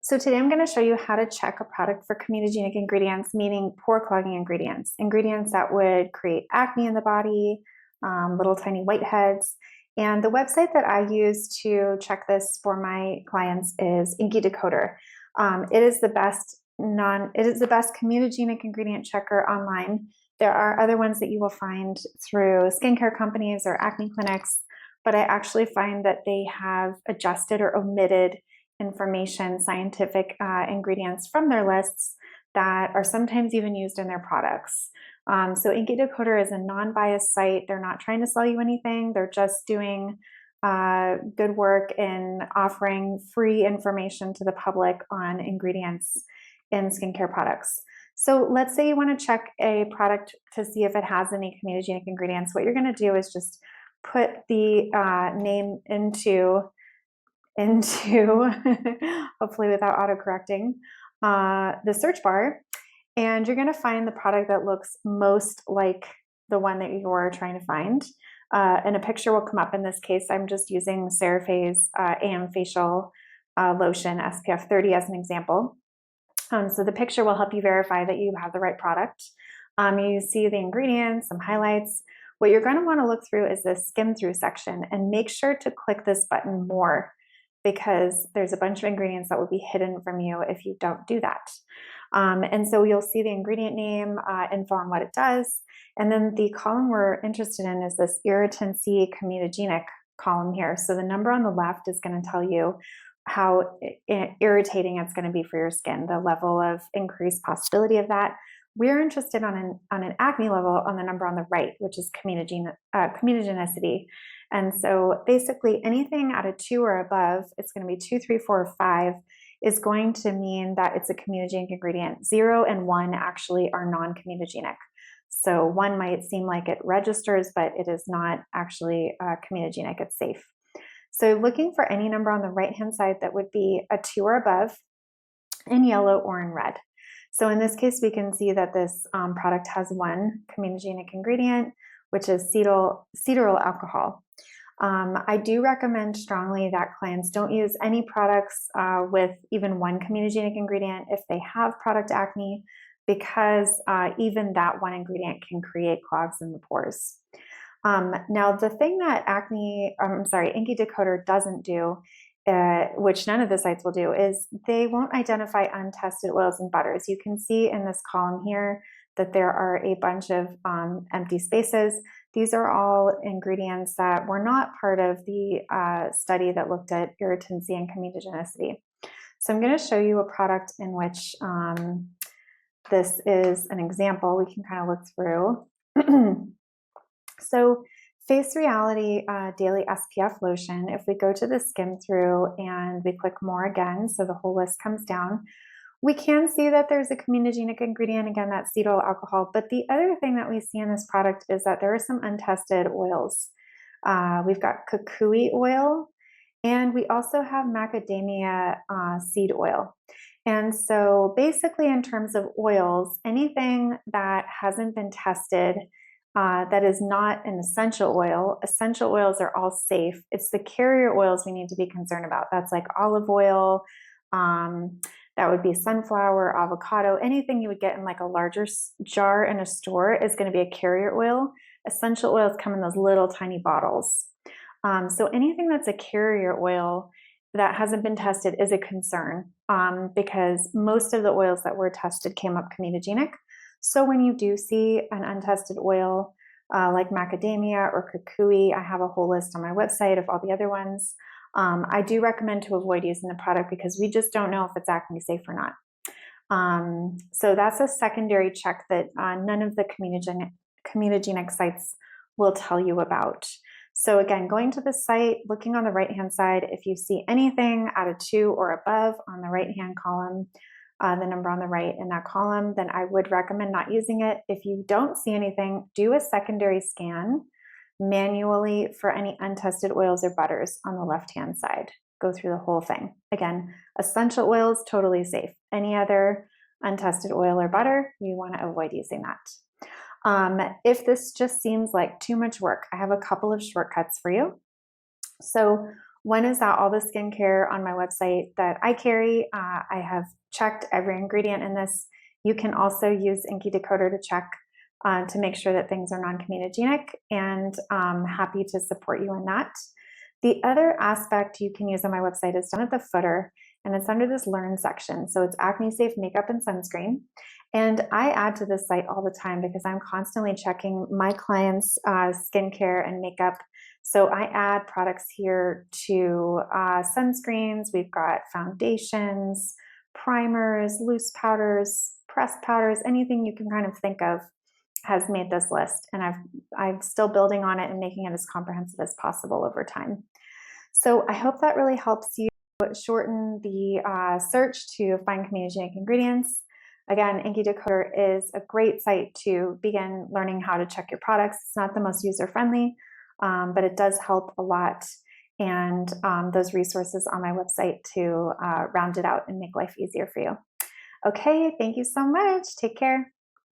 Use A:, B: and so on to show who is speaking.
A: So today I'm going to show you how to check a product for comedogenic ingredients, meaning pore clogging ingredients, ingredients that would create acne in the body, little tiny whiteheads. And the website that I use to check this for my clients is InciDecoder. It is the best comedogenic ingredient checker online. There are other ones that you will find through skincare companies or acne clinics, but I actually find that they have adjusted or omitted information, scientific ingredients from their lists that are sometimes even used in their products. So InciDecoder is a non-biased site. They're not trying to sell you anything. They're just doing good work in offering free information to the public on ingredients in skincare products. So let's say you want to check a product to see if it has any comedogenic ingredients. What you're going to do is just put the name into hopefully without autocorrecting, the search bar, and you're going to find the product that looks most like the one that you're trying to find. And a picture will come up. In this case, I'm just using CeraPhase AM Facial Lotion SPF 30 as an example. So the picture will help you verify that you have the right product. You see the ingredients, some highlights. What you're going to want to look through is this skim through section, and make sure to click this button more, because there's a bunch of ingredients that will be hidden from you if you don't do that. And so you'll see the ingredient name, info on what it does, and then the column we're interested in is this irritancy comedogenic column here. So the number on the left is going to tell you how irritating it's going to be for your skin, the level of increased possibility of that. We're interested on an acne level on the number on the right, which is comedogenicity. And so basically anything at a 2 or above, it's going to be 2, 3, 4, 5, is going to mean that it's a comedogenic ingredient. 0 and 1 actually are non-comedogenic. So 1 might seem like it registers, but it is not actually comedogenic, it's safe. So looking for any number on the right-hand side that would be a 2 or above in yellow or in red. So in this case, we can see that this product has 1 comedogenic ingredient, which is cetyl alcohol. I do recommend strongly that clients don't use any products with even 1 comedogenic ingredient if they have product acne, because even that 1 ingredient can create clogs in the pores. Now, the thing that InciDecoder doesn't do, which none of the sites will do, is they won't identify untested oils and butters. You can see in this column here that there are a bunch of empty spaces. These are all ingredients that were not part of the study that looked at irritancy and comedogenicity. So I'm going to show you a product in which this is an example we can kind of look through. So Face Reality Daily SPF Lotion, if we go to the skim through and we click more again, so the whole list comes down, we can see that there's a comedogenic ingredient, again, that's cetyl alcohol. But the other thing that we see in this product is that there are some untested oils. We've got kukui oil, and we also have macadamia seed oil. And so basically in terms of oils, anything that hasn't been tested that is not an essential oils are all safe. It's the carrier oils we need to be concerned about. That's like olive oil, that would be sunflower, avocado, anything you would get in like a larger jar in a store is going to be a carrier oil. Essential oils come in those little tiny bottles. So anything that's a carrier oil that hasn't been tested is a concern, because most of the oils that were tested came up comedogenic. So when you do see an untested oil like macadamia or kukui, I have a whole list on my website of all the other ones. I do recommend to avoid using the product because we just don't know if it's acne safe or not. So that's a secondary check that none of the comedogenic sites will tell you about. So again, going to the site, looking on the right-hand side, if you see anything at a 2 or above on the right-hand column, the number on the right in that column, then I would recommend not using it. If you don't see anything, do a secondary scan manually for any untested oils or butters on the left-hand side. Go through the whole thing. Again, essential oils, totally safe. Any other untested oil or butter, you want to avoid using that. If this just seems like too much work, I have a couple of shortcuts for you. So One is that all the skincare on my website that I carry, I have checked every ingredient in this. You can also use InciDecoder to check to make sure that things are non-comedogenic, and I'm happy to support you in that. The other aspect you can use on my website is down at the footer, and it's under this Learn section. So it's acne-safe makeup and sunscreen. And I add to this site all the time because I'm constantly checking my clients' skincare and makeup. So I add products here to sunscreens. We've got foundations, primers, loose powders, pressed powders, anything you can kind of think of has made this list. And I'm still building on it and making it as comprehensive as possible over time. So I hope that really helps you shorten the search to find comedogenic ingredients. Again, InciDecoder is a great site to begin learning how to check your products. It's not the most user-friendly, but it does help a lot. And those resources on my website to round it out and make life easier for you. Okay, thank you so much. Take care.